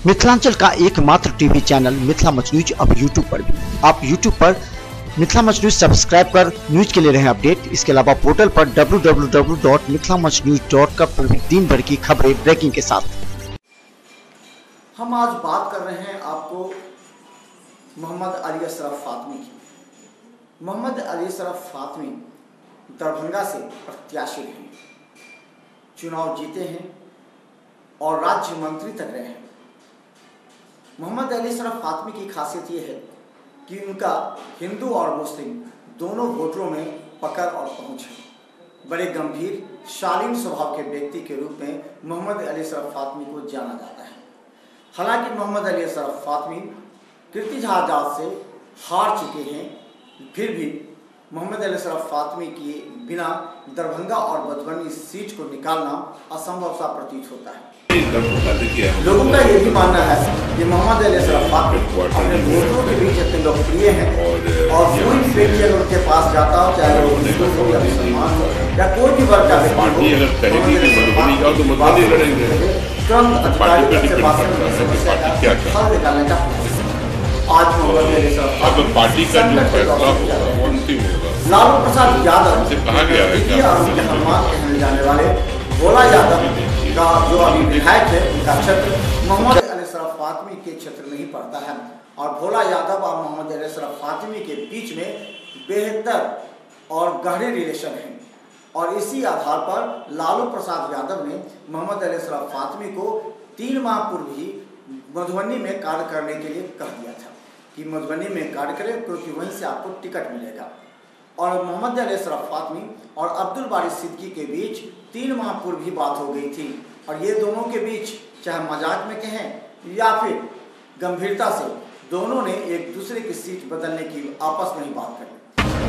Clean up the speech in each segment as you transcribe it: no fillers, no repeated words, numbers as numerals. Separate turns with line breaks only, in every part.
मिथिलांचल का एकमात्र TV channel Mithila much news अब यूट्यूब पर भी। आप यूट्यूब पर मिथिला मच न्यूज सब्सक्राइब कर न्यूज के लिए रहे अपडेट। इसके अलावा पोर्टल पर www.mithilamachnews.com पर भी दिन भर की खबरें ब्रेकिंग के साथ।
हम आज बात कर रहे हैं आपको मोहम्मद अली अशरफ फातमी की। मोहम्मद अली अशरफ फातमी दरभंगा से प्रत्याशी हैं, चुनाव जीते हैं और राज्य मंत्री तक रहे हैं। मोहम्मद अली अशरफ फातमी की खासियत ये है कि उनका हिंदू और मुस्लिम दोनों वोटरों में पकड़ और पहुंच है। बड़े गंभीर शालीन स्वभाव के व्यक्ति के रूप में मोहम्मद अली अशरफ फातमी को जाना जाता है। हालांकि मोहम्मद अली अशरफ फातमी कीर्तिझा आजाद से हार चुके हैं, फिर भी मोहम्मद अली अशरफ फातमी के बिना दरभंगा और मधुबनी सीट को निकालना असंभव सा प्रतीत होता है। लोगों का यही मानना है कि मोहम्मद अली अशरफ फातमी अपने वोटरों के बीच इतने लोकप्रिय हैं और कोई भी व्यक्ति अगर उनके पास जाता हो, चाहे वो हिंदू हो या मुसलमान हो या कोई भी वर्ग का व्यक्ति हो, तुरंत अधिकारियों से बात करके समस्या का हल निकालने का आज मोहम्मद अली अशरफ
पार्टी का जो फैसला होगा वो अंतिम होगा।
लालू प्रसाद यादव
से कहा गया है कि
हनुमान कहने जाने वाले भोला यादव का जो अभी विधायक है, उनका क्षेत्र मोहम्मद अली अशरफ फातमी के क्षेत्र में ही पड़ता है और भोला यादव और मोहम्मद अली अशरफ फातमी के बीच में बेहतर और गहरे रिलेशन है और इसी आधार पर लालू प्रसाद यादव ने मोहम्मद अली अशरफ फातमी को 3 माह पूर्व ही मधुबनी में कार्य करने के लिए कह दिया था कि मधुबनी में कार्य करें क्योंकि वहीं से आपको टिकट मिलेगा। और मोहम्मद अली अशरफ फातमी और अब्दुल बारी सिद्दीकी के बीच 3 माह पूर्व ही बात हो गई थी और ये दोनों के बीच चाहे मजाक में कहें या फिर गंभीरता से दोनों ने एक दूसरे की सीट बदलने की आपस में ही बात करी।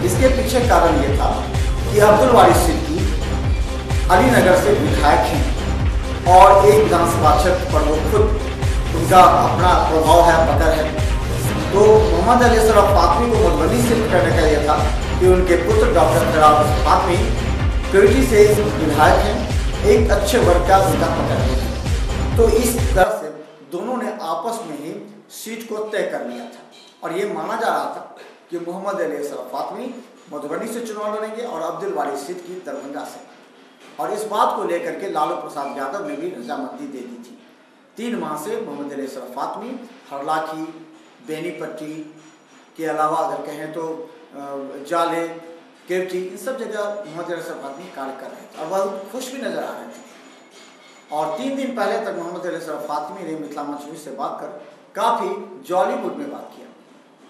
इसके पीछे कारण ये था कि अब्दुल बारी सिद्दीकी अलीनगर से विधायक हैं और एक विधानसभा क्षेत्र पर वो खुद उनका अपना प्रभाव है, पकड़ है। तो मोहम्मद अली अशरफ फातमी को मधुबनी शिफ्ट करने का यह था कि उनके पुत्र डॉक्टर फिराज फातमी क्योंकि से विधायक हैं, एक अच्छे वर्ग का उनका पकड़ है। तो इस तरह से दोनों ने आपस में ही सीट को तय कर लिया था और ये माना जा रहा था कि मोहम्मद अली अशरफ फातमी मधुबनी से चुनाव लड़ेंगे और अब्दुल बारी सिद्दीकी दरभंगा से। और इस बात को लेकर के लालू प्रसाद यादव ने भी रजामंदी दे दी थी। 3 माह से मोहम्मद अली अशरफ फातमी हरलाखी, बेनीपट्टी के अलावा अगर कहें तो जाले, केवटी, इन सब जगह मोहम्मद अली अशरफ फातमी कार्य कर रहे थे और बहुत खुश भी नजर आ रहे थे। और 3 दिन पहले तक मोहम्मद अली अशरफ फातमी ने मिथिला मच न्यूज से बात कर काफ़ी जॉली मूड में बात किया,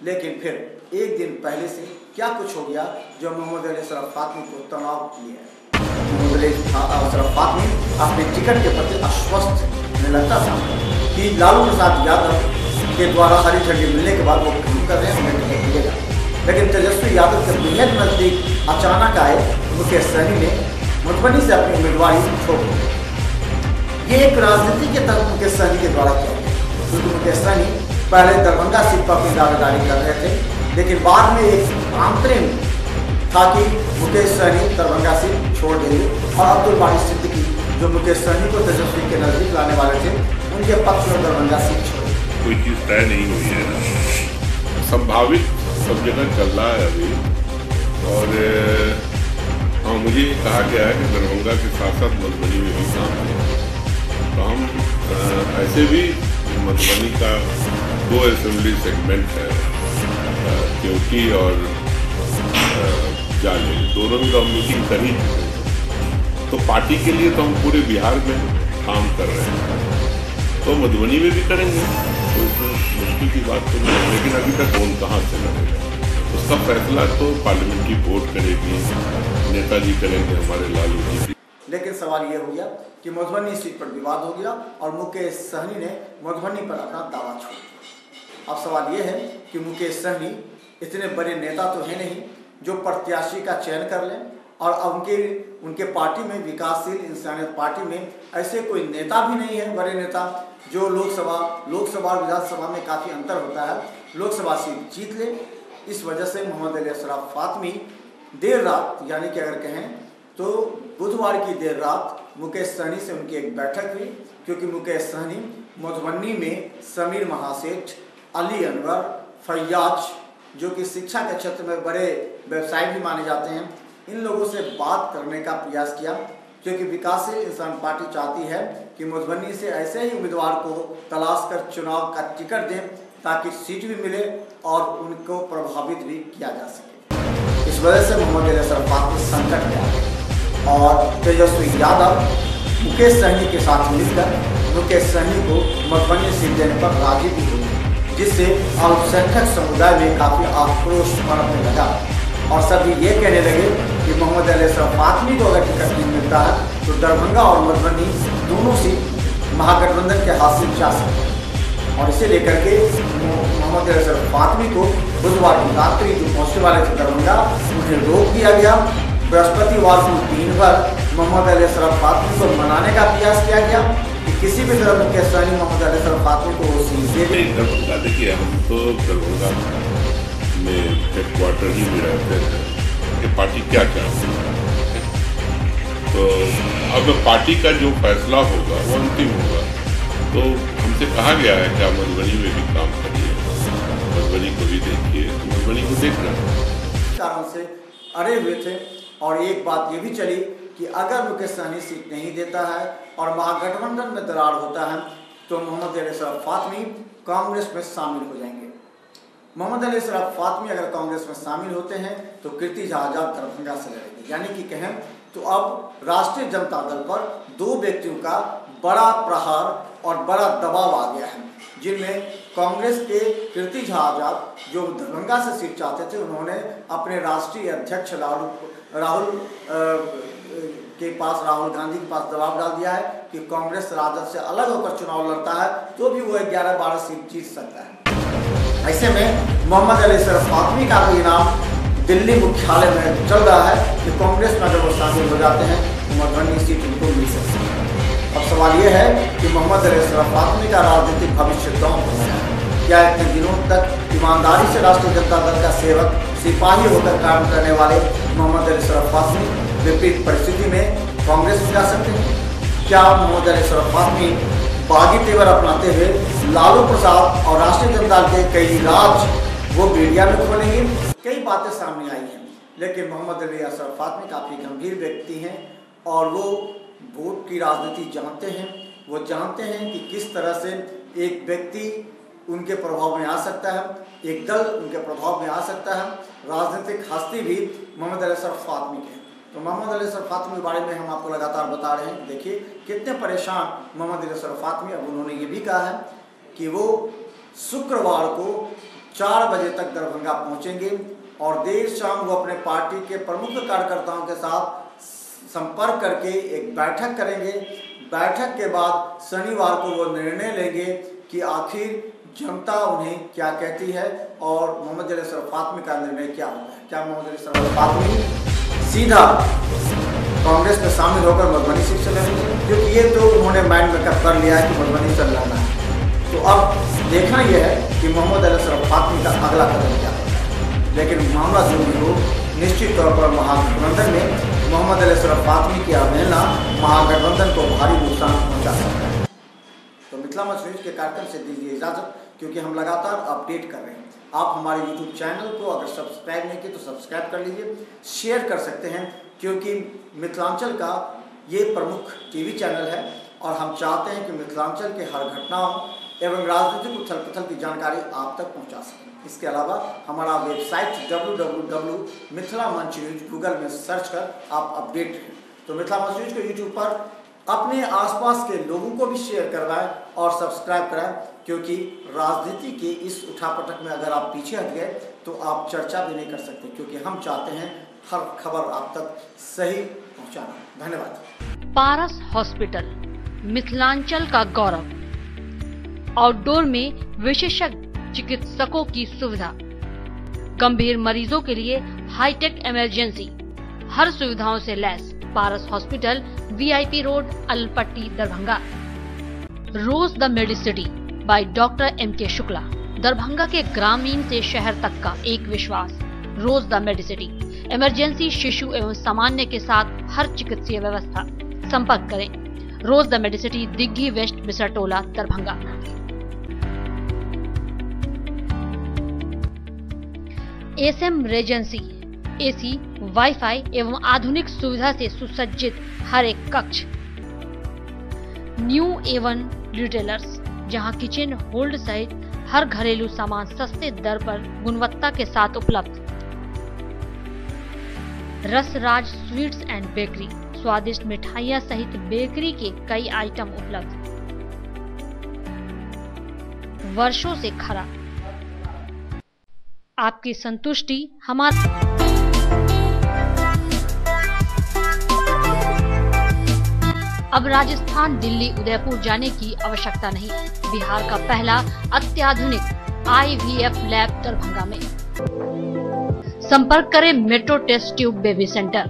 लेकिन फिर एक दिन पहले से क्या कुछ हो गया जो मोहम्मद अली अशरफ फातमी को तनाव किया है। मोहम्मद अली अशरफ फातमी अपने टिकट के प्रति आश्वस्त में लगता था कि लालू प्रसाद यादव के द्वारा हरी झंडी मिलने के बाद वो काम कर रहे हैं, हमें टिकट मिलेगा। लेकिन तेजस्वी यादव के बेहद नजदीक अचानक आए मुकेश सहनी ने मधुबनी से अपनी उम्मीदवारी छोड़ दी। ये एक राजनीति के तहत मुकेश सहनी के द्वारा किया गया, क्योंकि मुकेश सहनी पहले दरभंगा सीट पर अपनी दावेदारी कर रहे थे, लेकिन बाद में एक आंतरिक था कि मुकेश सहनी दरभंगा सीट छोड़ देंगे और अब्दुल बारी सिद्दीकी जो मुकेश सहनी को तेजस्वी के नजदीक लाने वाले थे, उनके पक्ष में दरभंगा सीट छोड़।
कोई चीज़ तय नहीं हुई है ना, संभावित सब जगह चल रहा है अभी। और हाँ, मुझे कहा गया है कि दरभंगा के साथ साथ मधुबनी में भी काम है। तो हम ऐसे भी मधुबनी का 2 असेंबली सेगमेंट है, केवटी और जाले, दोनों में तो हम मीटिंग कर ही चुके। तो पार्टी के लिए तो हम पूरे बिहार में काम कर रहे हैं, तो मधुबनी में भी करेंगे, तो मुश्किल की बात तो नहीं है। लेकिन अभी तक कौन कहाँ से लड़ेगा उसका फैसला तो पार्लियामेंट्री वोट करेगी, नेताजी करेंगे, हमारे लालू जी।
लेकिन सवाल ये हो गया कि मधुबनी सीट पर विवाद हो गया और मुकेश सहनी ने मधुबनी पर अपना दावा छोड़ दिया। अब सवाल ये है कि मुकेश सहनी इतने बड़े नेता तो है नहीं जो प्रत्याशी का चयन कर लें, और उनके पार्टी में, विकासशील इंसानियत पार्टी में ऐसे कोई नेता भी नहीं है, बड़े नेता जो लोकसभा और विधानसभा में काफ़ी अंतर होता है, लोकसभा सीट जीत ले। इस वजह से मोहम्मद अली अशरफ फातमी देर रात, यानी कि अगर कहें तो बुधवार की देर रात मुकेश सहनी से उनकी एक बैठक हुई, क्योंकि मुकेश सहनी मधुबनी में समीर महासेठ, अली अनवर, फैयाज, जो कि शिक्षा के क्षेत्र में बड़े व्यवसायी भी माने जाते हैं, इन लोगों से बात करने का प्रयास किया, क्योंकि विकासशील इंसान पार्टी चाहती है कि मधुबनी से ऐसे ही उम्मीदवार को तलाश कर चुनाव का टिकट दें ताकि सीट भी मिले और उनको प्रभावित भी किया जा सके। इस वजह से मोहम्मद अली असरफ फातमी संकट में आ गए और तेजस्वी यादव मुकेश सहनी के साथ मिलकर मुकेश सहनी को मधुबनी सीट देने पर राजी भी हुए, जिससे अल्पसंख्यक समुदाय में काफ़ी आक्रोश पनपने लगा और सभी ये कहने लगे कि मोहम्मद अली असरफ फातमी को अगर टिकट नहीं मिलता है तो दरभंगा और मधुबनी दोनों सीट महागठबंधन के हाथ से जा सकते हैं। और इसे लेकर के मोहम्मद अली असरफ फातमी को बुधवार की रात्रि जो पहुँचने वाले थे दरभंगा, उन्हें रोक दिया गया। बृहस्पतिवार को दिन भर मोहम्मद अली असरफ फातमी को मनाने का प्रयास किया गया कि किसी भी तरह मुकेश सहनी मोहम्मद अली असरफ फातमी को वो सीट दे दें।
दरभंगा देखिए, हम तो दरभंगा में हेडक्वार्टर ही में रहते हैं कि पार्टी क्या चाहती है, तो अब पार्टी का जो फैसला होगा वो अंतिम होगा। तो हमसे कहा गया है कि आप मधुबनी में भी काम करिए, मधुबनी को भी देखिए, मधुबनी को देखना
कारण से अड़े हुए थे। और एक बात ये भी चली कि अगर मुकेश सहनी सीट नहीं देता है और महागठबंधन में दरार होता है तो मोहम्मद अली असरफ फातमी कांग्रेस में शामिल हो जाएंगे। मोहम्मद अली असरफ फातमी अगर कांग्रेस में शामिल होते हैं तो कीर्ति झा आजाद दरभंगा से लड़ेंगे। यानी कि कहें तो अब राष्ट्रीय जनता दल पर दो व्यक्तियों का बड़ा प्रहार और बड़ा दबाव आ गया है, जिनमें कांग्रेस के कीर्ति झा आजाद जो दरभंगा से सीट चाहते थे, उन्होंने अपने राष्ट्रीय अध्यक्ष राहुल गांधी के पास दबाव डाल दिया है कि कांग्रेस राजद से अलग होकर चुनाव लड़ता है तो भी वो 11-12 सीट जीत सकता है। ऐसे में मोहम्मद अली असरफ फातमी का भी नाम दिल्ली मुख्यालय में चल रहा है कि कांग्रेस में अगर वो शामिल हो जाते हैं तो मधुबनी सीट उनको मिल सकती है। अब सवाल ये है कि मोहम्मद अली असरफ फातमी का राजनीतिक भविष्य कौन होगा? क्या इतने दिनों तक ईमानदारी से राष्ट्रीय जनता दल का सेवक सिपाही होकर काम करने वाले मोहम्मद अली असरफ फातमी विपरीत परिस्थिति में कांग्रेस में जा सकते हैं? क्या मोहम्मद अली असरफ फातमी बागी तेवर अपनाते हुए लालू प्रसाद और राष्ट्रीय जनता दल के कई राज वो मीडिया में खोलेंगे? कई बातें सामने आई हैं, लेकिन मोहम्मद अली असरफ फातमी काफ़ी गंभीर व्यक्ति हैं और वो वोट की राजनीति जानते हैं। वो जानते हैं कि किस तरह से एक व्यक्ति उनके प्रभाव में आ सकता है, एक दल उनके प्रभाव में आ सकता है। राजनीतिक हस्ती भी मोहम्मद अली असरफ फातमी के हैं। तो मोहम्मद अली असरफ फातमी के बारे में हम आपको लगातार बता रहे हैं। देखिए कितने परेशान मोहम्मद अली असरफ फातमी। अब उन्होंने ये भी कहा है कि वो शुक्रवार को 4 बजे तक दरभंगा पहुंचेंगे और देर शाम वो अपने पार्टी के प्रमुख कार्यकर्ताओं के साथ संपर्क करके एक बैठक करेंगे। बैठक के बाद शनिवार को वो निर्णय लेंगे कि आखिर जनता उन्हें क्या कहती है और मोहम्मद अली असरफ फातमी का निर्णय क्या होता है। क्या मोहम्मद अली असरफ फातमी सीधा कांग्रेस में शामिल होकर मधुबनी सीट से लड़ेंगे? क्योंकि ये तो उन्होंने माइंड मेकअप कर लिया है कि मधुबनी से लड़ना है। तो अब देखना यह है कि मोहम्मद अली असरफ फातमी का अगला कदम क्या होता है। लेकिन मामला जो भी हो, निश्चित तौर पर महागठबंधन में मोहम्मद अली असरफ फातमी की अवहेलना महागठबंधन को भारी नुकसान पहुंचा सकता है। तो मिथिला मंच न्यूज के कार्यक्रम से दीजिए इजाजत, क्योंकि हम लगातार अपडेट कर रहे हैं। आप हमारे यूट्यूब चैनल को अगर सब्सक्राइब नहीं किए तो सब्सक्राइब कर लीजिए, शेयर कर सकते हैं, क्योंकि मिथिलांचल का ये प्रमुख टीवी चैनल है और हम चाहते हैं कि मिथिलांचल के हर घटनाओं एवं राजनीतिक उथल पुथल की जानकारी आप तक पहुंचा सकें। इसके अलावा हमारा वेबसाइट www.mithilamanchnews गूगल में सर्च कर आप अपडेट हैं। तो मिथिला मंच न्यूज को यूट्यूब पर अपने आसपास के लोगों को भी शेयर करवाएं और सब्सक्राइब कराएं, क्योंकि राजनीति के इस उठापटक में अगर आप पीछे हट गए तो आप चर्चा भी नहीं कर सकते, क्योंकि हम चाहते हैं हर खबर आप तक सही पहुंचाना। धन्यवाद।
पारस हॉस्पिटल, मिथिलांचल का गौरव। आउटडोर में विशेषज्ञ चिकित्सकों की सुविधा, गंभीर मरीजों के लिए हाईटेक इमरजेंसी, हर सुविधाओं से लैस। Paras hospital, VIP road, Alpatti, Darbhanga. Rose the Medicity by doctor MK Shukla, Darbhanga के ग्रामीण से शहर तक का एक विश्वास। रोज द मेडिसिटी, इमरजेंसी, शिशु एवं सामान्य के साथ हर चिकित्सीय व्यवस्था। संपर्क करें Rose the Medicity, Digghi west, Bisartola, Darbhanga. SM Regency, AC, wifi एवं आधुनिक सुविधा से सुसज्जित हर एक कक्ष। न्यू एवन रिटेलर्स, जहां किचन होल्ड सहित हर घरेलू सामान सस्ते दर पर गुणवत्ता के साथ उपलब्ध। रसराज स्वीट्स एंड बेकरी, स्वादिष्ट मिठाइयां सहित बेकरी के कई आइटम उपलब्ध। वर्षों से खरा, आपकी संतुष्टि हमारा। अब राजस्थान, दिल्ली, उदयपुर जाने की आवश्यकता नहीं। बिहार का पहला अत्याधुनिक IVF लैब दरभंगा में। संपर्क करें metro test tube baby centre.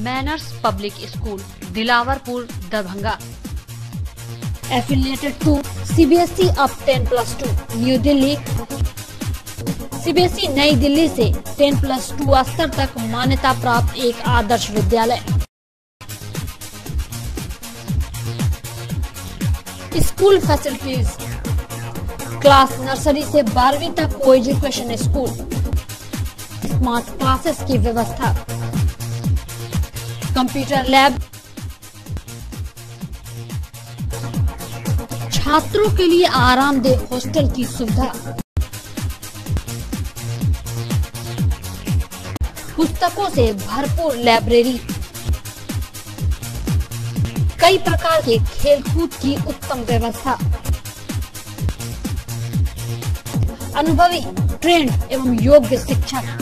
Manners public school, Dilawarpur, Darbhanga. Affiliated to CBSE up 10+2, new Delhi. CBSE नई दिल्ली से 10+2 स्तर तक मान्यता प्राप्त एक Adarsh Vidyalaya. School facilities, class nursery से 12वीं तक को एजुकेशन स्कूल, स्मार्ट क्लासेस की व्यवस्था, कंप्यूटर लैब, छात्रों के लिए आरामदेह हॉस्टल की सुविधा, पुस्तकों से भरपूर लाइब्रेरी, कई प्रकार के खेलकूद की उत्तम व्यवस्था, अनुभवी, ट्रेंड एवं योग्य शिक्षक।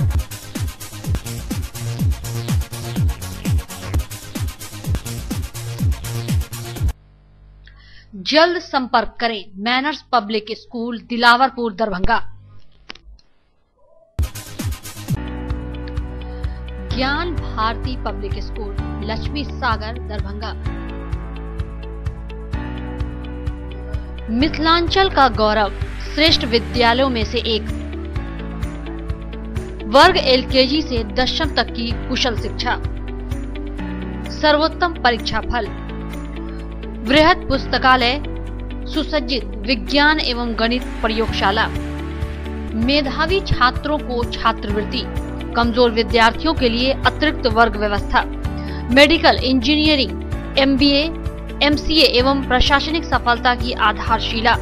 जल्द संपर्क करें manners public school, Dilawarpur, Darbhanga. ज्ञान भारती पब्लिक स्कूल, लक्ष्मी सागर, दरभंगा। मिथिलांचल का गौरव, श्रेष्ठ विद्यालयों में से एक। वर्ग LKG से 10वीं तक की कुशल शिक्षा, सर्वोत्तम परीक्षा फल, वृहद पुस्तकालय, सुसज्जित विज्ञान एवं गणित प्रयोगशाला, मेधावी छात्रों को छात्रवृत्ति, कमजोर विद्यार्थियों के लिए अतिरिक्त वर्ग व्यवस्था, मेडिकल, इंजीनियरिंग, MBA, MCA एवं प्रशासनिक सफलता की आधारशिला,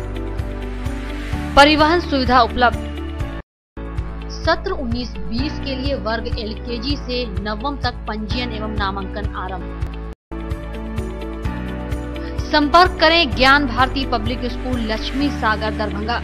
परिवहन सुविधा उपलब्ध। सत्र 19-20 के लिए वर्ग LKG से 9वीं तक पंजीयन एवं नामांकन आरंभ। संपर्क करें ज्ञान भारती पब्लिक स्कूल, लक्ष्मी सागर, दरभंगा।